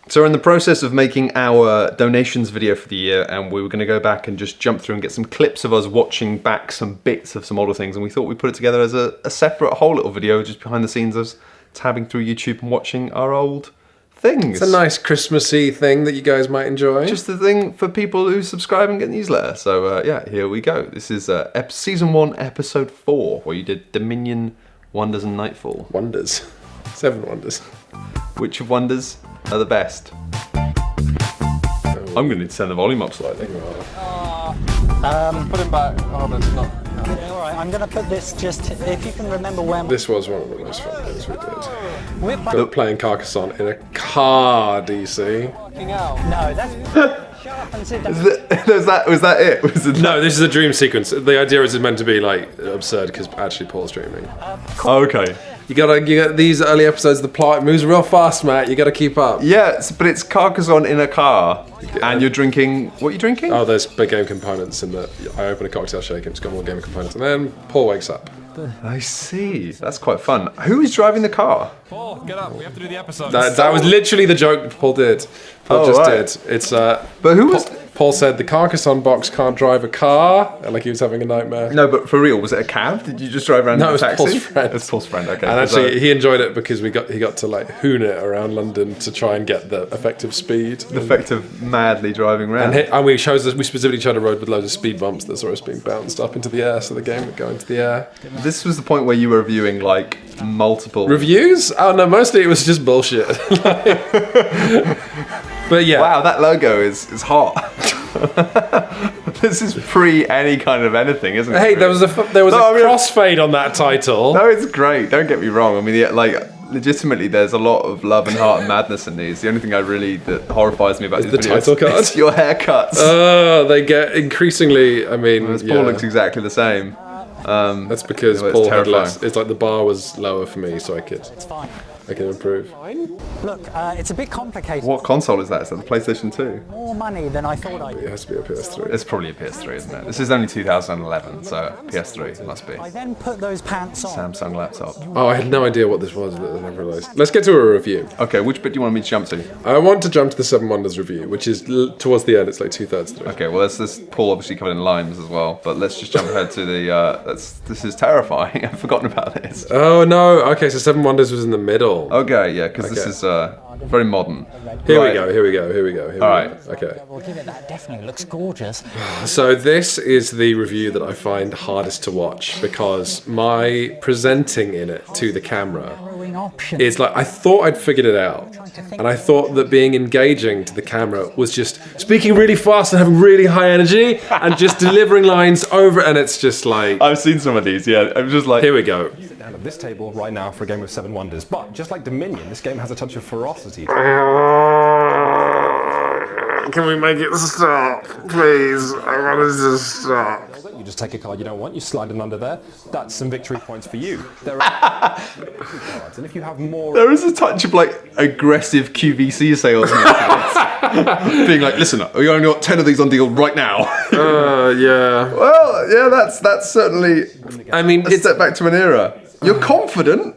So we're in the process of making our donations video for the year, and we were going to go back and just jump through and get some clips of us watching back some bits of some older things, and we thought we'd put it together as a separate whole little video just behind the scenes of us tabbing through YouTube and watching our old things. It's a nice Christmassy thing that you guys might enjoy. Just the thing for people who subscribe and get the newsletter. So yeah, here we go. This is season 1, episode 4, where you did Dominion, Wonders and Nightfall. Wonders. 7 wonders. Which of wonders are the best? I'm going to need to turn the volume up slightly. Put him back. Oh, that's not. Okay, all right, I'm going to put this just, if you can remember when... This was one of the most fun things we did. We're playing Carcassonne in a car, DC. No, that's... Shut up and sit down. Was that it? No, this is a dream sequence. The idea is it's meant to be like absurd because actually Paul's dreaming. Okay. You get these early episodes. The plot moves real fast, Matt. You got to keep up. Yeah, but it's Carcassonne in a car, and you're drinking. What are you drinking? Oh, there's big game components in that. I open a cocktail shaker, it's got more game components, and then Paul wakes up. I see. That's quite fun. Who is driving the car? Paul, get up. We have to do the episode. That was literally the joke Paul did. Paul did. It's But who was? Paul said the Carcassonne box can't drive a car, and like he was having a nightmare. No, but for real, was it a cab? Did you just drive around in a taxi? Paul's friend. It's Paul's friend. Okay. And actually, he enjoyed it because he got to like hoon it around London to try and get the effective speed. The effect of madly driving around. And we specifically chose a road with loads of speed bumps that saw us being bounced up into the air, so the game would go into the air. This was the point where you were reviewing like multiple reviews. Oh no, mostly it was just bullshit. But yeah. Wow, that logo is hot. This is pre any kind of anything, isn't it? Hey, there was a crossfade on that title. No, it's great. Don't get me wrong. I mean, yeah, like legitimately, there's a lot of love and heart and madness in these. The only thing that horrifies me about these the videos title card. is your haircuts. Oh, they get increasingly. I mean, Paul looks exactly the same. That's because Paul had less. It's like the bar was lower for me, so I could. It's fine. I can improve. Look, it's a bit complicated. What console is that? Is that the PlayStation 2? More money than I thought I'd. It has to be a PS3. It's probably a PS3, isn't it? This is only 2011, so PS3 must be. I then put those pants on. Samsung laptop. Oh, I had no idea what this was. I never realised. Let's get to a review. Okay, which bit do you want me to jump to? I want to jump to the 7 Wonders review, which is towards the end. It's like 2/3 through. Okay, well, this Paul obviously covered in limes as well, but let's just jump ahead to the. This is terrifying. I've forgotten about this. Oh no. Okay, so 7 Wonders was in the middle. Okay, yeah, because this is very modern. Here we go. All right. Okay. We'll give it that. Definitely looks gorgeous. So this is the review that I find hardest to watch because my presenting in it to the camera is like I thought I'd figured it out, and I thought that being engaging to the camera was just speaking really fast and having really high energy and just delivering lines over, and it's just like I've seen some of these. Yeah, I'm just like here we go. Sit down at this table right now for a game of 7 wonders, but just like Dominion, this game has a touch of ferocity. Can we make it stop, please? I want it to stop. You just take a card you don't want, you slide it under there. That's some victory points for you. There are cards, and if you have more... There is a touch of like aggressive QVC salesman being like, listen, we only got 10 of these on deal right now. Yeah. Well, yeah, that's certainly. I mean, a step back to an era. You're confident.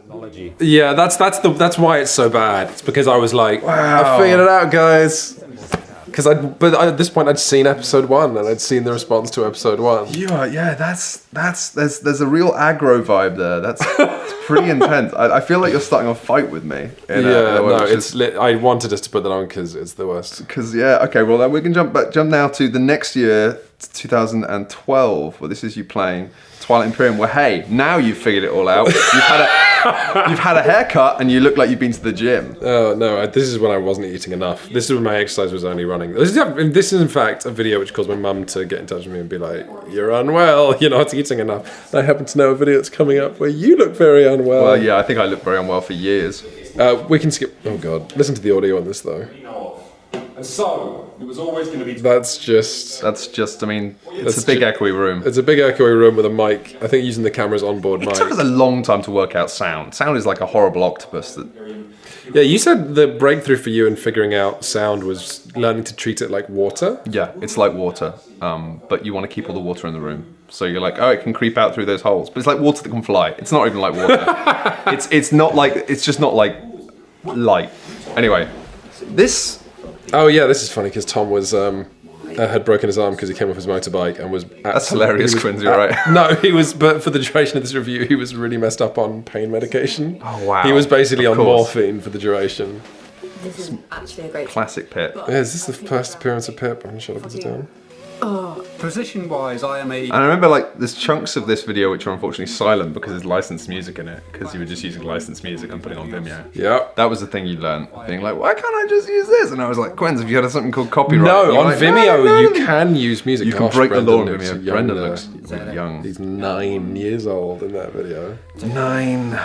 Yeah, that's why it's so bad. It's because I was like, wow, I figured it out, guys. Because at this point I'd seen episode 1 and I'd seen the response to episode 1. Yeah, there's a real aggro vibe there. That's pretty intense. I feel like you're starting a fight with me. I wanted us to put that on because it's the worst. Because okay, well we can jump now to the next year, 2012. Well, this is you playing Twilight Imperium, where hey, now you've figured it all out. You've had a haircut and you look like you've been to the gym. Oh no, this is when I wasn't eating enough. This is when my exercise was only running. This is in fact a video which caused my mum to get in touch with me and be like, you're unwell, you're not eating enough. And I happen to know a video that's coming up where you look very unwell. Well, yeah, I think I looked very unwell for years. We can skip, oh god, listen to the audio on this though. And so, it was always going to be... That's just, I mean, it's a big echoey room. It's a big echoey room with a mic, I think using the camera's onboard mic. It took us a long time to work out sound. Sound is like a horrible octopus. Yeah, you said the breakthrough for you in figuring out sound was learning to treat it like water? Yeah, it's like water, but you want to keep all the water in the room. So you're like, oh, it can creep out through those holes. But it's like water that can fly. It's not even like water. It's just not like light. Anyway. This, Oh yeah, this is funny because Tom was had broken his arm because he came off his motorbike and was. that's hilarious, Quinns, you're right. No, he was. But for the duration of this review, he was really messed up on pain medication. Oh, wow. He was basically Of on course. morphine for the duration. This is actually a great Classic Pip. Yeah, is this the first appearance of Pip? I'm sure I'll put it down. Position-wise, I am a... And I remember like there's chunks of this video which are unfortunately silent because there's licensed music in it, because you were just using licensed music and putting it on Vimeo. Yep. That was the thing you learned, being like, why can't I just use this? And I was like, Quinns, have you heard of something called copyright? No, And you're on like, Vimeo no. you can use music. You can Gosh, break the law on Brendan looks Vimeo. young Brendan there. looks really young. He's 9 years old in that video. 9.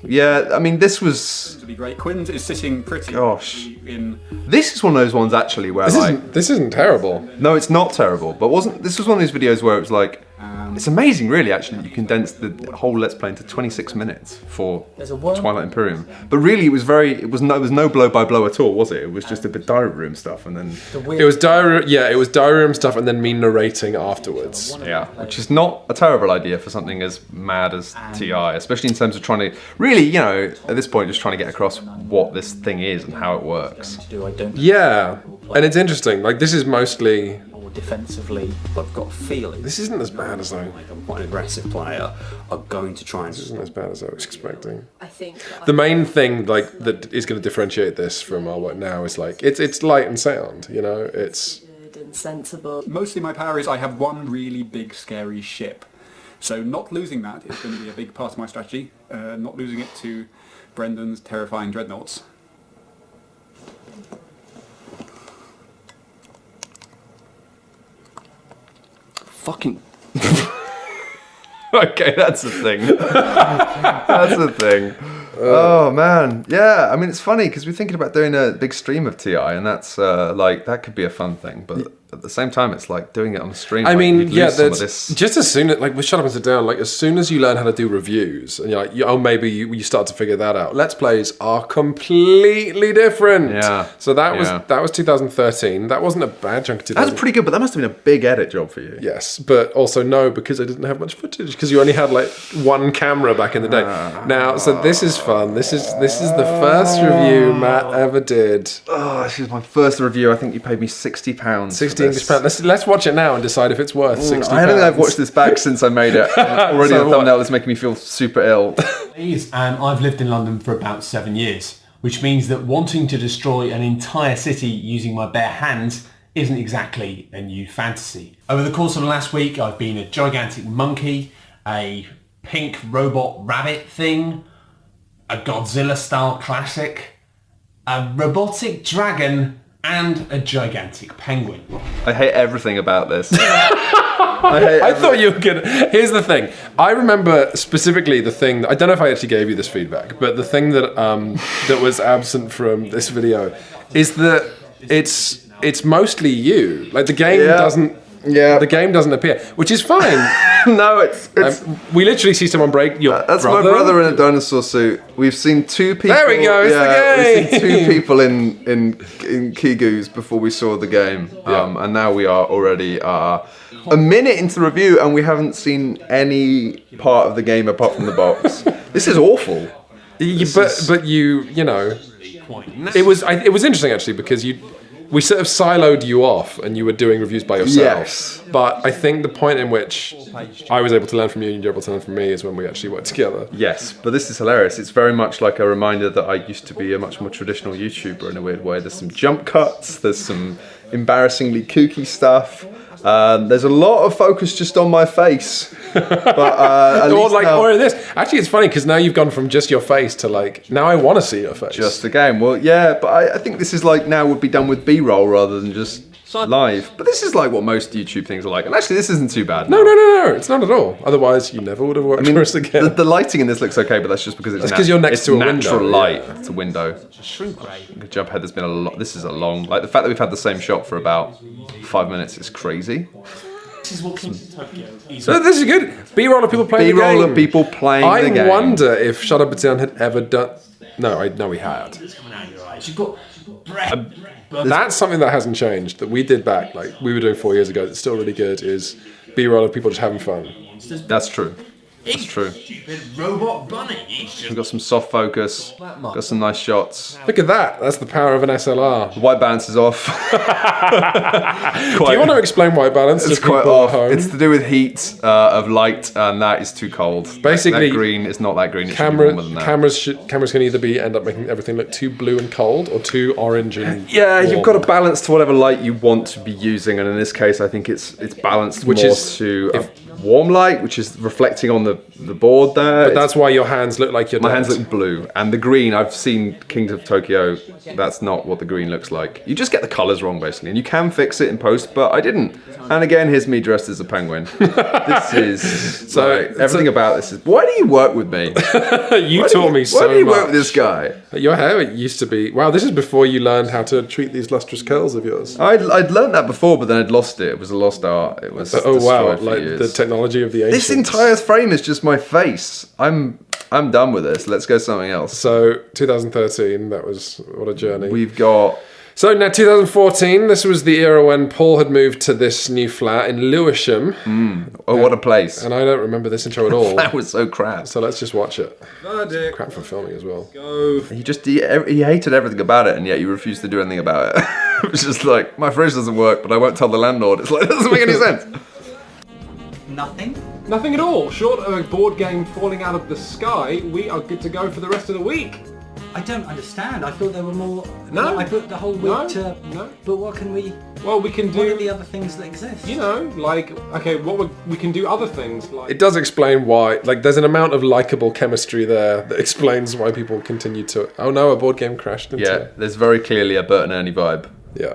Yeah, I mean, this was... to be great. Quinns is sitting pretty Gosh. in... This is one of those ones actually where This isn't terrible. No, it's not terrible, but this was one of those videos where it was like, it's amazing really actually that you condensed the whole Let's Play into 26 minutes for Twilight Imperium. But really it was no blow by blow at all, was it? It was just a bit diary room stuff and then... It was diary room stuff and then me narrating afterwards. Yeah, which is not a terrible idea for something as mad as TI, especially in terms of trying to, really, you know, at this point just trying to get across what this thing is and how it works. Yeah, and it's interesting, like this is mostly... defensively, I've got a feeling This isn't as bad as I... like I'm quite an aggressive player, are going to try and... This isn't as bad as I was expecting. I think The main thing like that is going to differentiate this from our work now is like it's light and sound, you know, it's... good and sensible. Mostly my power is I have one really big scary ship. So not losing that is going to be a big part of my strategy. Not losing it to Brendan's terrifying dreadnoughts. Fucking... Okay, that's a thing. That's a thing. Oh man, yeah. I mean, it's funny because we're thinking about doing a big stream of TI, and that's like that could be a fun thing. But at the same time, it's like doing it on a stream. I like, mean, you'd yeah, lose some of that's this. just as soon as, like, with Shut Up and Sit Down, like, as soon as you learn how to do reviews, and you're like, oh, maybe you start to figure that out. Let's Plays are completely different. Yeah. So that Yeah. was 2013. That wasn't a bad chunk of 2013. That's pretty good, but that must have been a big edit job for you. Yes, but also no, because I didn't have much footage, because you only had, like, one camera back in the day. Now, so this is fun. This is the first review Matt ever did. Oh, this is my first review. I think you paid me £60. 60 English pounds. Let's watch it now and decide if it's worth 60 I don't think I've watched this back since I made it. Already So the thumbnail is making me feel super ill. And I've lived in London for about 7 years, which means that wanting to destroy an entire city using my bare hands isn't exactly a new fantasy. Over the course of the last week, I've been a gigantic monkey, a pink robot rabbit thing, a Godzilla-style classic, a robotic dragon, and a gigantic penguin. I hate everything about this. I thought you were gonna... Here's the thing. I remember specifically the thing... I don't know if I actually gave you this feedback, but the thing that that was absent from this video is that it's mostly you. Like, the game doesn't... Yeah. The game doesn't appear, which is fine. No, it's we literally see someone break your that's brother. my brother in a dinosaur suit. We've seen 2 people. There we go, it's the We've seen game. 2 people in Kigu's before we saw the game, and now we are already a minute into the review, and we haven't seen any part of the game apart from the box. This is awful. But you know, it was interesting actually because we sort of siloed you off and you were doing reviews by yourself. Yes. But I think the point in which I was able to learn from you and you were able to learn from me is when we actually worked together. Yes, but this is hilarious. It's very much like a reminder that I used to be a much more traditional YouTuber in a weird way. There's some jump cuts, there's some embarrassingly kooky stuff. There's a lot of focus just on my face. But at least now, or this. Actually, it's funny because now you've gone from just your face to like, now I want to see your face. just the game. Well, yeah, but I think this is like now would be done with B-roll rather than just live. But this is like what most YouTube things are like. And actually, this isn't too bad. No, it's not at all. Otherwise, you never would have worked for us again. The lighting in this looks okay, but that's just because it's 'cause you're next to a window, natural yeah. light. It's a window. Good job, head. There's been a lot. This is a long. Like the fact that we've had the same shot for about 5 minutes is crazy. This is what Kings of Tokyo is. So this is good. B-roll of people playing the game. B-roll of people playing the game. I wonder if Shut Up and Sit Down had ever done... No, I know we had. It's coming out of your eyes. You've got breath. That's something that hasn't changed, that we did back, like we were doing 4 years ago, that's still really good, is B-roll of people just having fun. That's true. That's true. Stupid robot bunny. We've got some soft focus, got some nice shots. Look at that. That's the power of an SLR. The white balance is off. Do you want to explain white balance? It's to quite people off. at home? It's to do with heat of light, and that is too cold. Basically, that green is not that green. It should be warmer than that. Cameras can either end up making everything look too blue and cold, or too orange and Yeah, warm. you've got to balance to whatever light you want to be using, and in this case, I think it's balanced Which more is- to a warm light, which is reflecting on the board there. But that's why your hands look like you're My dead. hands look blue, and the green, I've seen Kings of Tokyo, that's not what the green looks like. You just get the colours wrong, basically, and you can fix it in post, but I didn't. And again, here's me dressed as a penguin. This is, everything about this is, why do you work with me? You taught me so much. Why do you work with this guy? Your hair used to be... Wow, this is before you learned how to treat these lustrous curls of yours. I'd learned that before, but then I'd lost it. It was a lost art. It was Oh wow, destroyed for like years. the technology of the ancients. This entire frame is just my face. I'm done with this. Let's go something else. So 2013, that was what a journey. We've got So now 2014, this was the era when Paul had moved to this new flat in Lewisham, oh, what a place. and I don't remember this intro at all. That was so crap. So let's just watch it. Crap for filming as well. He hated everything about it, and yet you refused to do anything about it. It was just like, my fridge doesn't work, but I won't tell the landlord. It's like, it doesn't make any sense. Nothing? Nothing at all. Short of a board game falling out of the sky, we are good to go for the rest of the week. I don't understand. I thought there were more. No. I put the whole week No. to. No. But what can we? Well, we can What are the do, other things that exist? you know, like, okay, we can do other things, like... It does explain why, like, there's an amount of likable chemistry there that explains why people continue to... Oh no, a board game crashed into Yeah, there's very clearly a Bert and Ernie vibe. Yeah.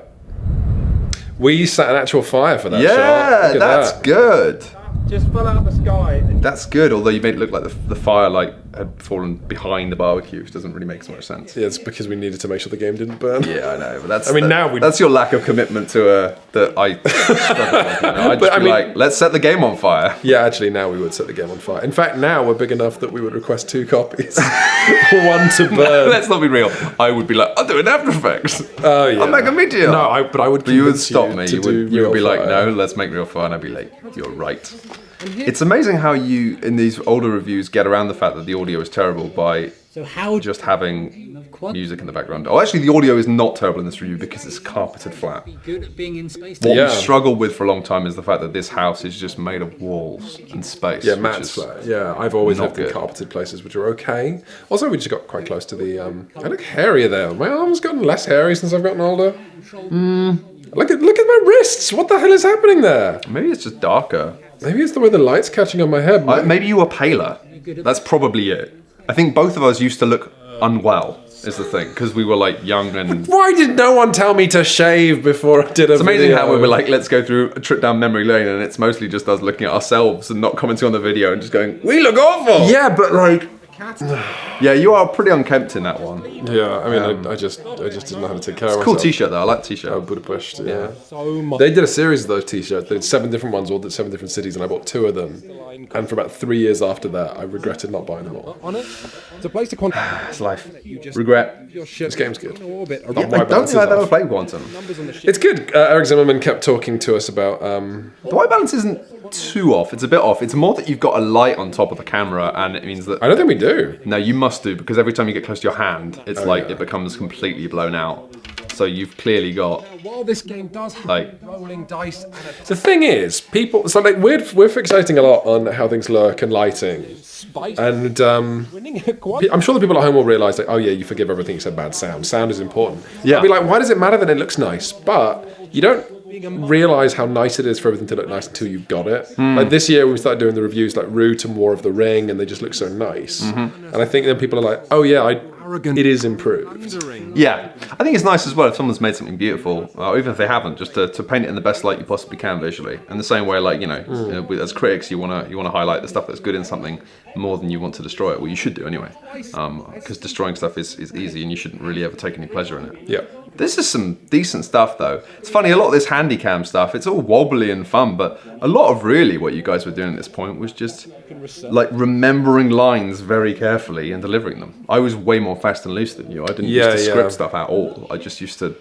We set an actual fire for that shot. Yeah, Look at that's that. good. Just fell out of the sky. That's good, although you made it look like the firelight had fallen behind the barbecue, which doesn't really make so much sense. Yeah, it's because we needed to make sure the game didn't burn. Yeah, I know, but that's... I mean, now we- That's your lack of commitment to that I struggle with. You know? I'd just I be mean- like, let's set the game on fire. Yeah, actually, now we would set the game on fire. In fact, now we're big enough that we would request 2 copies. One to burn. Let's not be real. I would be like, I'll do it in After Effects. Oh, yeah. I'll make a meteor. No, but I would But you would convince stop me. to You do would be real like, fire. no, let's make real fire. And I'd be like, you're right. It's amazing how you, in these older reviews, get around the fact that the audio is terrible by So how? just having music in the background. Oh, actually, the audio is not terrible in this review because it's carpeted flat. Good at being in space. What Yeah. we struggled with for a long time is the fact that this house is just made of walls and space. Yeah, which Matt's is flat. Yeah, I've always not lived in good. carpeted places, which are okay. Also, we just got quite close to the... I look hairier there. My arm's gotten less hairy since I've gotten older. Look at my wrists. What the hell is happening there? Maybe it's just darker. Maybe it's the way the light's catching on my head. Maybe you were paler. That's probably it. I think both of us used to look unwell, is the thing, because we were like young and... Why did no one tell me to shave before I did a It's amazing video? how we were like, let's go through a trip down memory lane, and it's mostly just us looking at ourselves and not commenting on the video and just going, we look awful! Yeah, but like... Yeah, you are pretty unkempt in that one. Yeah, I mean, I just didn't know how to take care of myself. Cool t-shirt though, I like the t-shirt. Oh, Budapest, yeah. So much. They did a series of those t-shirts. They did 7 different ones, all at 7 different cities, and I bought 2 of them. And for about 3 years after that, I regretted not buying them all. On it. It's a place to contact It's life. Regret. your ship. This game's good. in orbit I around don't think I've ever played Quantum. numbers on the ship. It's good. Eric Zimmerman kept talking to us about... The white balance isn't too off, it's a bit off. It's more that you've got a light on top of the camera, and it means that... I don't think we do. No, you must do, because every time you get close to your hand, it's like yeah. it becomes completely blown out. So you've clearly got... While this game does have Like- rolling dice and a The thing is, people... So like, we're fixating a lot on how things look and lighting. spice, And winning a quad. I'm sure the people at home will realise, like, oh yeah, you forgive everything except bad sound. Sound is important. Yeah. I'll be like, why does it matter that it looks nice? But you don't realise how nice it is for everything to look nice until you've got it. Like this year, when we started doing the reviews, like Root and War of the Ring, and they just look so nice. And I think then people are like, oh yeah, it is improved. Yeah, I think it's nice as well if someone's made something beautiful, or even if they haven't, just to paint it in the best light you possibly can visually. And the same way, like, you know, as critics, you wanna highlight the stuff that's good in something more than you want to destroy it. Well, you should do anyway, because destroying stuff is easy, and you shouldn't really ever take any pleasure in it. Yeah. This is some decent stuff though. It's funny, a lot of this handycam stuff, it's all wobbly and fun, but a lot of really what you guys were doing at this point was just like remembering lines very carefully and delivering them. I was way more fast and loose than you. I didn't used to script stuff at all. I just used to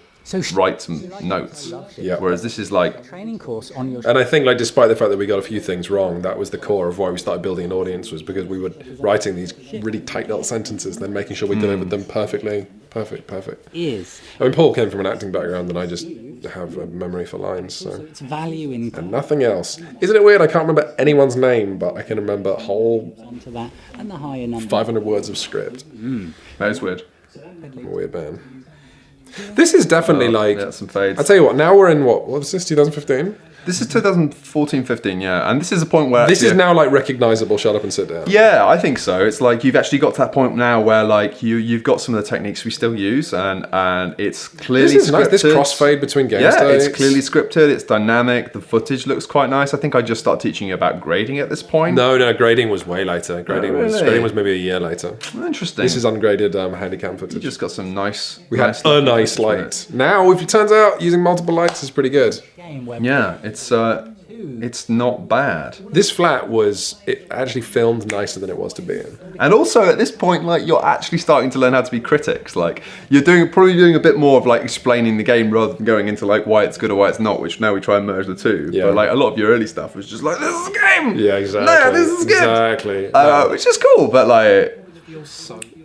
write some notes. Yeah. Whereas this is like, Training course on your. And I think, like, despite the fact that we got a few things wrong, that was the core of why we started building an audience, was because we were writing these really tight little sentences and then making sure we delivered them perfectly. Perfect. Is. I mean, Paul came from an acting background and I just have a memory for lines, so. It's value in And nothing else. Isn't it weird? I can't remember anyone's name, but I can remember a whole onto that and the higher number. 500 words of script. that is weird. I'm a weird man. This is definitely like. Yeah, some fades. I tell you what. Now we're in what was this? 2015. This is 2014-15, yeah. And this is a point where This actually- is now like recognizable. Shut up and sit down. Yeah, I think so. It's like you've actually got to that point now where like you've got some of the techniques we still use, and it's clearly This is nice. This scripted. crossfade between game Yeah, states. it's clearly scripted. It's dynamic. The footage looks quite nice. I think I just started teaching you about grading at this point. No, grading was way later. Grading really? was maybe a year later. Interesting. This is ungraded handycam footage. You just got some nice. We had a nice light. Now, if it turns out using multiple lights is pretty good. Game where Yeah, it's not bad. This flat it actually filmed nicer than it was to be in. And also at this point, like you're actually starting to learn how to be critics. Like you're probably doing a bit more of like explaining the game rather than going into like why it's good or why it's not. Which now we try and merge the two. Yeah. But like a lot of your early stuff was just like, this is a game. Yeah, exactly. No, this is good. Exactly. Which is cool, but like.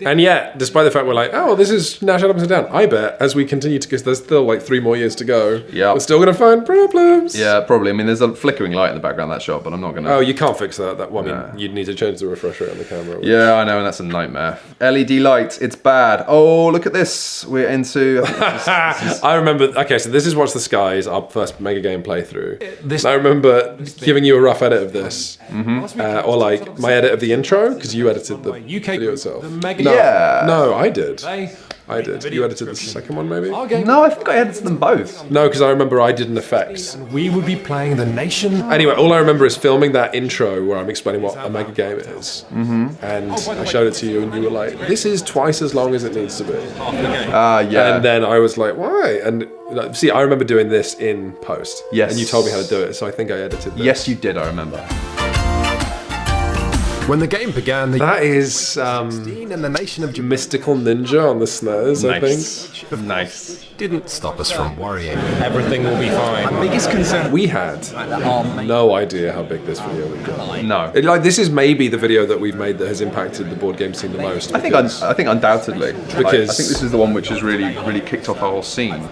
And yet, despite the fact we're like, oh, this is now shut up and sit down, I bet as we continue to, because there's still like 3 more years to go, Yeah. we're still going to find problems. Yeah, probably. I mean, there's a flickering light in the background of that shot, but I'm not going to... Oh, you can't fix that. Well, I mean, No. you'd need to change the refresh rate on the camera. which- Yeah, I know, and that's a nightmare. LED light, it's bad. Oh, look at this. We're into... I remember, okay, so this is Watch the Skies, our first Mega Game playthrough. I remember giving you a rough edit of this, or like my edit of the intro, because you edited the video itself. Yeah. No, I did. I did. You edited the second one, maybe? No, I think I edited them both. No, because I remember I did an effect. We would be playing the nation. Anyway, all I remember is filming that intro where I'm explaining what a Mega Game is. And I showed it to you, and you were like, this is twice as long as it needs to be. Yeah. And then I was like, why? And like, see, I remember doing this in post. Yes. And you told me how to do it, so I think I edited this. Yes, you did, I remember. When the game began, the That is and the nation of Mystical Ninja on the SNES, I think. Nice. didn't stop us from worrying. Everything will be fine. My biggest concern. We had no idea how big this video would go. No. This is maybe the video that we've made that has impacted the board game scene the most. I think undoubtedly. Because- I think this is the one which has really kicked off our whole scene.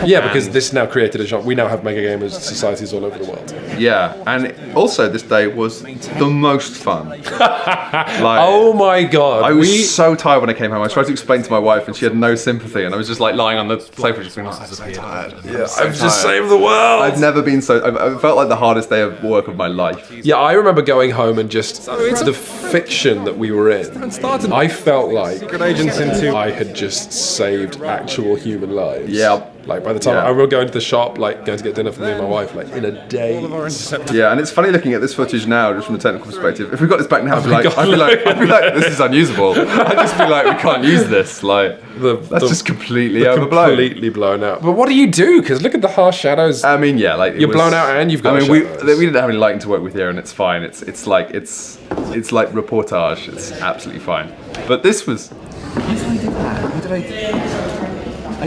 Yeah, because this now created a genre. We now have Mega Gamers societies all over the world. Yeah, and also this day was the most fun. Oh my god. I was so tired when I came home. I tried to explain to my wife and she had no sympathy, and I was just like lying on the sofa just being like, I'm so tired. I've just saved the world. I've never been so... I felt like the hardest day of work of my life. Yeah, I remember going home and just the fiction that we were in. I felt like I had just saved actual human lives. Yeah. Like by the time Yeah. I remember going to the shop, like going to get dinner for me and my wife, like in a day. Yeah, and it's funny looking at this footage now, just from a technical perspective. If we got this back now, I'd be like, this is unusable. I'd just be like, we can't use this. Like, that's just completely overblown. Completely blown out. But what do you do? Because look at the harsh shadows. I mean, yeah, like You're blown out and you've got. I mean, we shadows. didn't have any lighting to work with here, and it's fine. It's like reportage. It's absolutely fine. But this was.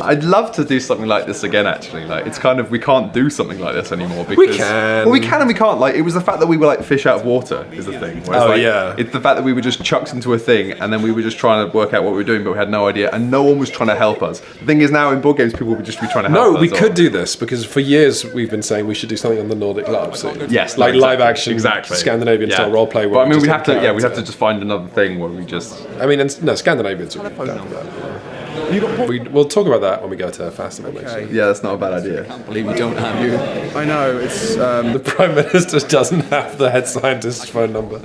I'd love to do something like this again. Actually, like it's kind of we can't do something like this anymore because We can. Well, we can and we can't. Like it was the fact that we were like fish out of water is the thing. Whereas, Oh, like, yeah. It's the fact that we were just chucked into a thing and then we were just trying to work out what we were doing, but we had no idea and no one was trying to help us. The thing is now in board games, people would just be trying to help No, us. we could do this because for years we've been saying we should do something on the Nordic lab scene. Yes, like no, live action, exactly. Scandinavian style role play. But I mean, we'd have to just find another thing where we just. I mean, no, Scandinavians would be down for that. We'll talk about that when we go to Fast Animation. Yeah, that's not a bad idea. believe you don't have you. I know, it's... The Prime Minister doesn't have the head scientist's phone number.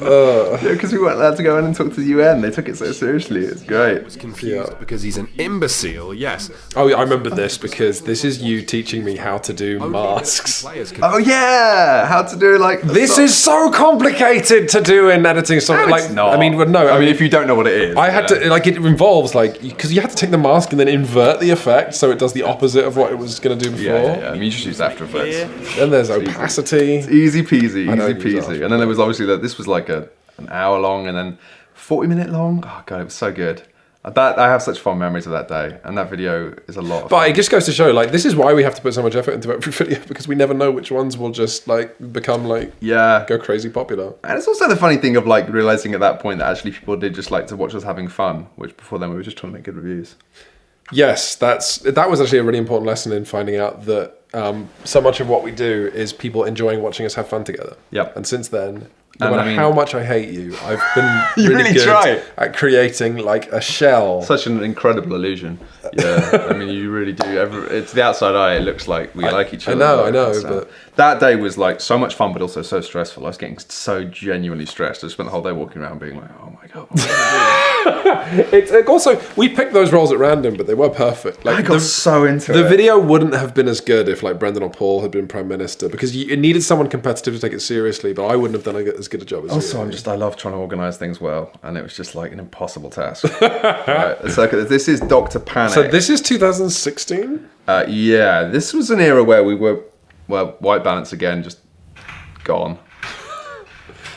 Yeah, because we weren't allowed to go in and talk to the UN. They took it so seriously. It's great. Confused because he's an imbecile. Yes. Oh, I remember this because this is you teaching me how to do masks. Oh yeah, how to do like. This is so complicated to do in editing something. No, Like, it's not. I mean, well, no. I mean, if you don't know what it is, I had to like it involves like because you have to take the mask and then invert the effect so it does the opposite of what it was going to do before. Yeah. I mean, you just use After Effects. Then there's opacity. Easy peasy, I know easy you use peasy. And then there was obviously that this was like an hour long and then 40-minute long. Oh god, it was so good. I have such fond memories of that day, and that video is a lot of But fun. it just goes to show, like, this is why we have to put so much effort into every video, because we never know which ones will just, like, become, like, go crazy popular. And it's also the funny thing of, like, realising at that point that actually people did just like to watch us having fun, which before then we were just trying to make good reviews. Yes, that was actually a really important lesson in finding out that so much of what we do is people enjoying watching us have fun together. Yep. And since then, no And matter I mean- how much I hate you, I've been You really really good try. at creating like a shell. Such an incredible illusion. Yeah, I mean, you really do. It's the outside eye. It looks like we like each other. I know, So, but that day was like so much fun, but also so stressful. I was getting so genuinely stressed. I spent the whole day walking around being like, "Oh my god." What am I doing? it's also we picked those roles at random, but they were perfect. Like I got so into it. The video wouldn't have been as good if like Brendan or Paul had been Prime Minister, because it needed someone competitive to take it seriously. But I wouldn't have done as good a job as Also, you. I love trying to organise things well, and it was just like an impossible task. Right, so this is Dr. Panic. So this is 2016. Yeah, this was an era where we were, well, white balance again, just gone.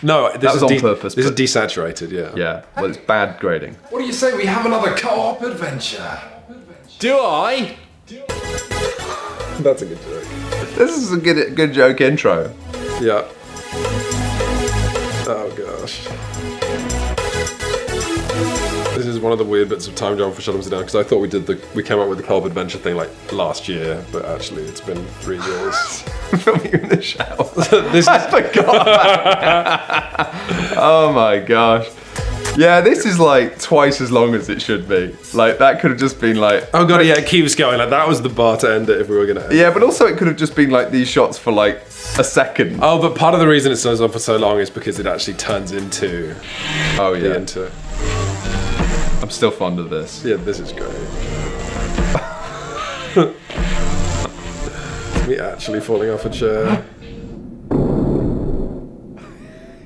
No, this That was is on purpose, This is but- desaturated. Yeah. Yeah, well, it's bad grading. What do you say we have another co-op adventure? Do I? That's a good joke. This is a good joke intro. Yeah. Oh gosh. This is one of the weird bits of time travel for Shut 'Em Down, because I thought we came up with the co-op adventure thing like last year, but actually it's been 3 years. Filming in the shower. This I is, forgot that. Oh my gosh. Yeah, this is like twice as long as it should be. Like, that could have just been like... oh god, yeah, it keeps going. Like that was the bar to end it if we were gonna end. Yeah, but also it could have just been like these shots for like a second. Oh, but part of the reason it goes on for so long is because it actually turns into Oh the yeah. into. I'm still fond of this. Yeah, this is great. Me actually falling off a chair.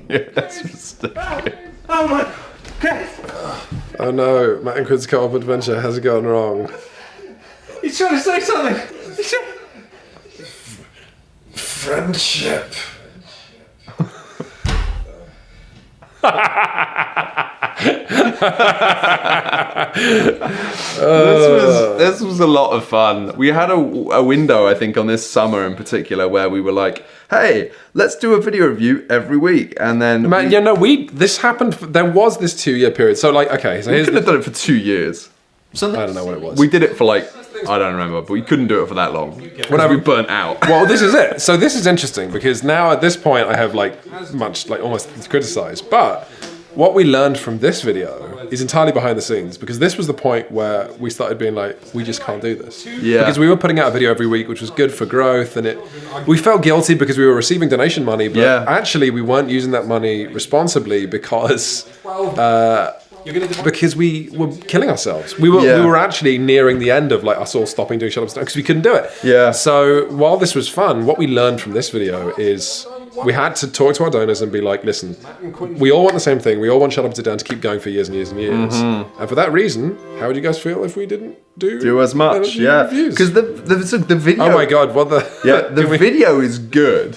Yeah, that's just stupid. Oh my god! Oh no, Matt and Quid's co-op adventure has gone wrong. He's trying to say something! Friendship. This was a lot of fun. We had a window, I think, on this summer in particular, where we were like, "Hey, let's do a video review every week," and then Man, yeah, no, this happened. There was this 2-year period. So, like, okay, so we here's could have done it for 2 years. I don't know what it was. We did it for like, I don't remember, but we couldn't do it for that long. Whenever we burnt out. Well, this is it. So this is interesting because now at this point I have like much, like almost to criticize. But what we learned from this video is entirely behind the scenes, because this was the point where we started being like, we just can't do this. Yeah. Because we were putting out a video every week, which was good for growth, and we felt guilty because we were receiving donation money, but Yeah. actually we weren't using that money responsibly because we were killing ourselves. We were actually nearing the end of like us all stopping doing Shut Up because we couldn't do it. Yeah. So while this was fun, what we learned from this video is we had to talk to our donors and be like, listen, we all want the same thing. We all want Shut Up Down to keep going for years and years and years. And for that reason, how would you guys feel if we didn't do as much? any Yeah. reviews? Because the video. Oh my god, what the? Yeah, the video is good.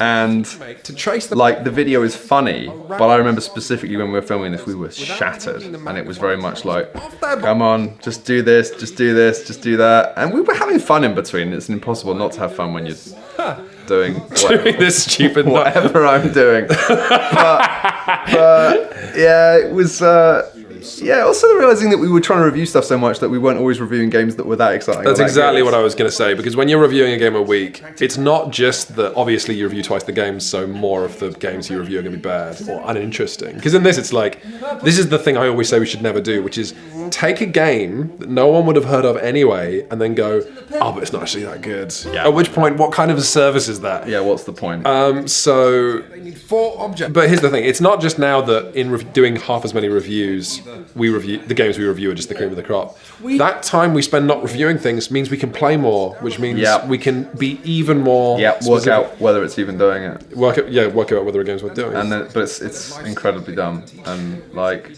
And to trace the like the video is funny, but I remember specifically when we were filming this, we were shattered, and it was very much like, come on, just do this, just do this, just do that, and we were having fun in between. It's impossible not to have fun when you're doing this stupid whatever I'm doing. But yeah, it was. Yeah, also realizing that we were trying to review stuff so much that we weren't always reviewing games that were that exciting. That's exactly what I was going to say, because when you're reviewing a game a week, it's not just that obviously you review twice the games, so more of the games you review are going to be bad or uninteresting. Because in this, it's like, this is the thing I always say we should never do, which is take a game that no one would have heard of anyway and then go, oh, but it's not actually that good. Yeah. At which point, what kind of a service is that? Yeah, what's the point? But here's the thing, it's not just now that in doing half as many reviews, the games we review are just the cream of the crop. That time we spend not reviewing things means we can play more, which means we can be even more work specific. out whether it's even doing it. Work out whether a game's worth doing. And then, but it's incredibly dumb, and like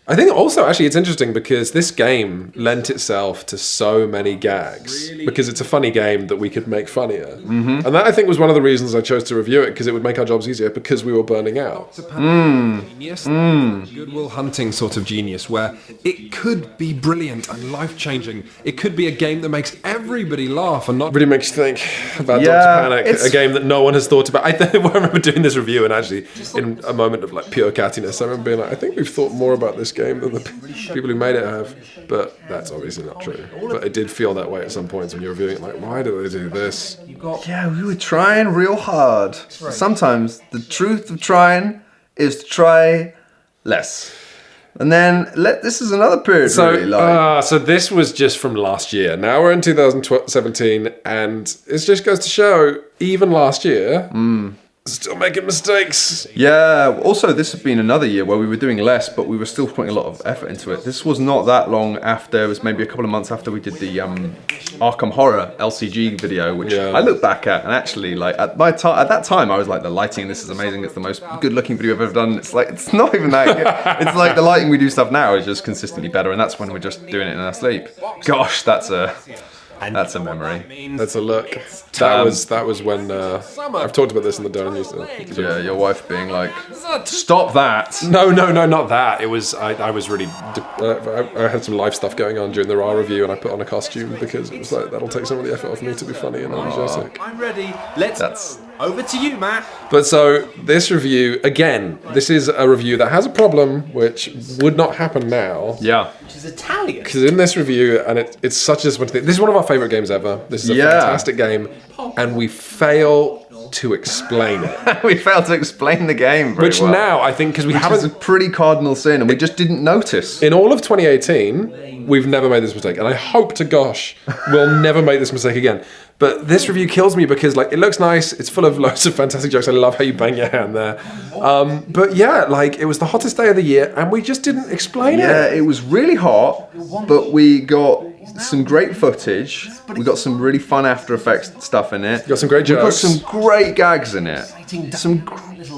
I think also, actually, it's interesting because this game lent itself to so many gags because it's a funny game that we could make funnier. And that, I think, was one of the reasons I chose to review it, because it would make our jobs easier because we were burning out. Genius, Goodwill Hunting sort of genius, where it could be brilliant and life-changing. It could be a game that makes everybody laugh and not Really makes you think about Yeah, Dr. Panic, it's- a game that no one has thought about. I remember doing this review and actually, in a moment of like pure cattiness, I remember being like, I think we've thought more about this game than the people who made it have. But that's obviously not true. But it did feel that way at some points when you're reviewing it, like, why do they do this? Yeah, we were trying real hard. Sometimes the truth of trying is to try less. And then this is another period really like. So this was just from last year. Now we're in 2017, and it just goes to show, even last year, still making mistakes. Yeah, also this has been another year where we were doing less, but we were still putting a lot of effort into it. This was not that long after, it was maybe a couple of months after we did the Arkham Horror LCG video, which I look back at, and actually, like, at that time, I was like, the lighting in this is amazing, it's the most good-looking video I've ever done. It's like, it's not even that good. It's like the lighting we do stuff now is just consistently better, and that's when we're just doing it in our sleep. Gosh, that's a memory. That's a look. That was when I've talked about this in the Donor News. Yeah, your wife being like, stop that. No, not that. It was I was really. I had some life stuff going on during the raw review, and I put on a costume because it was like, that'll take some of the effort off me to be funny and energetic. I'm ready. Let's over to you, Matt. But so this review, again, this is a review that has a problem which would not happen now. Yeah. Which is Italian. Because in this review, and it's such a disappointing thing. This is one of our favourite games ever. This is a fantastic game, and we fail to explain it. We failed to explain the game very Which well. now, I think, because we Which haven't... is a pretty cardinal sin, and we just didn't notice. In all of 2018, we've never made this mistake, and I hope to gosh we'll never make this mistake again. But this review kills me because, like, it looks nice, it's full of loads of fantastic jokes. I love how you bang your hand there. But yeah, like, it was the hottest day of the year, and we just didn't explain it. Yeah, it was really hot, but we got some great footage. We got some really fun After Effects stuff in it. Got some great jokes. We got some great gags in it. Some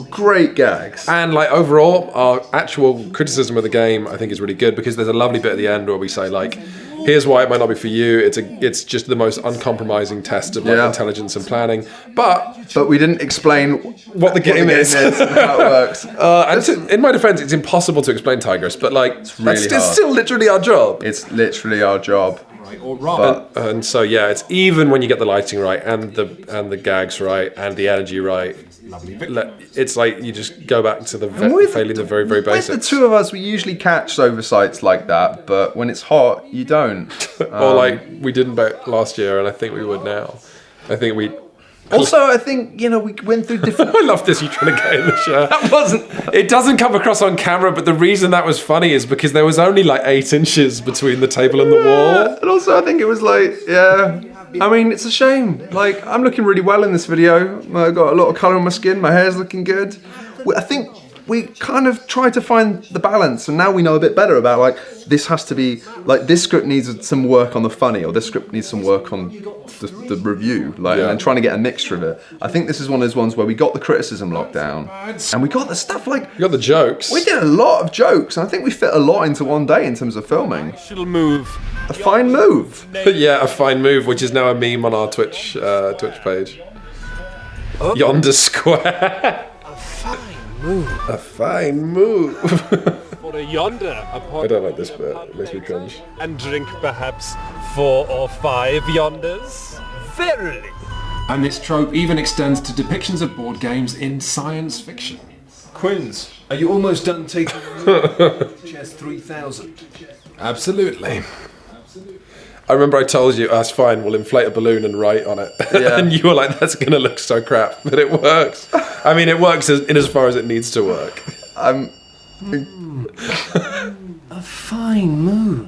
great gags. And like overall, our actual criticism of the game, I think, is really good because there's a lovely bit at the end where we say, like, here's why it might not be for you. It's just the most uncompromising test of like intelligence and planning. But we didn't explain what the game is and how it works. In my defense, it's impossible to explain Tigris, but like really it's still literally our job. It's literally our job. or wrong. And so yeah, it's even when you get the lighting right and the gags right and the energy right. It's like you just go back to the failing the very, very basics. With the two of us, we usually catch oversights like that, but when it's hot, you don't. Or like we didn't bet last year, and I think we would now. I think we. Also, I think, we went through different... I love this, you trying to get in the show. That wasn't... It doesn't come across on camera, but the reason that was funny is because there was only like 8 inches between the table and the wall. And also, I think it was like, I mean, it's a shame. Like, I'm looking really well in this video. I've got a lot of colour on my skin. My hair's looking good. I think we kind of tried to find the balance, and now we know a bit better about, like, this has to be, like, this script needs some work on the funny, or this script needs some work on the review, like, and trying to get a mixture of it. I think this is one of those ones where we got the criticism locked down, and we got the stuff, like... You got the jokes. We did a lot of jokes, and I think we fit a lot into one day in terms of filming. Move. A fine move. Yeah, a fine move, which is now a meme on our Twitch page. Yonder square. A fine move. For a yonder upon I don't like this bit. It makes me cringe. and drink perhaps 4 or 5 yonders. Verily. And this trope even extends to depictions of board games in science fiction. Quinns, are you almost done taking Chess 3000? Absolutely. I remember I told you, that's fine, we'll inflate a balloon and write on it. Yeah. And you were like, that's going to look so crap. But it works. I mean, it works in as far as it needs to work. A fine move.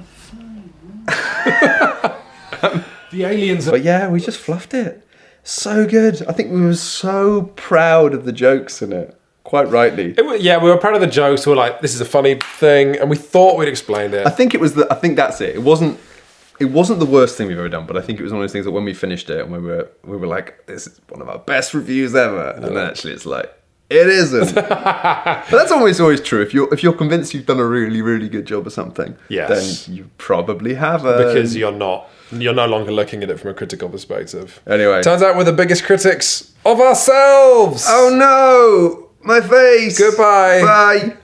The aliens are... But yeah, we just fluffed it. So good. I think we were so proud of the jokes in it. Quite rightly. Yeah, we were proud of the jokes. We were like, this is a funny thing. And we thought we'd explained it. I think it was I think that's it. It wasn't the worst thing we've ever done, but I think it was one of those things that when we finished it and we were like, this is one of our best reviews ever. And then actually it's like, It isn't. But that's always true. If you're convinced you've done a really, really good job of something, Yes. then you probably have. Because you're no longer looking at it from a critical perspective. Anyway. Turns out we're the biggest critics of ourselves. Oh no! My face! Goodbye. Bye!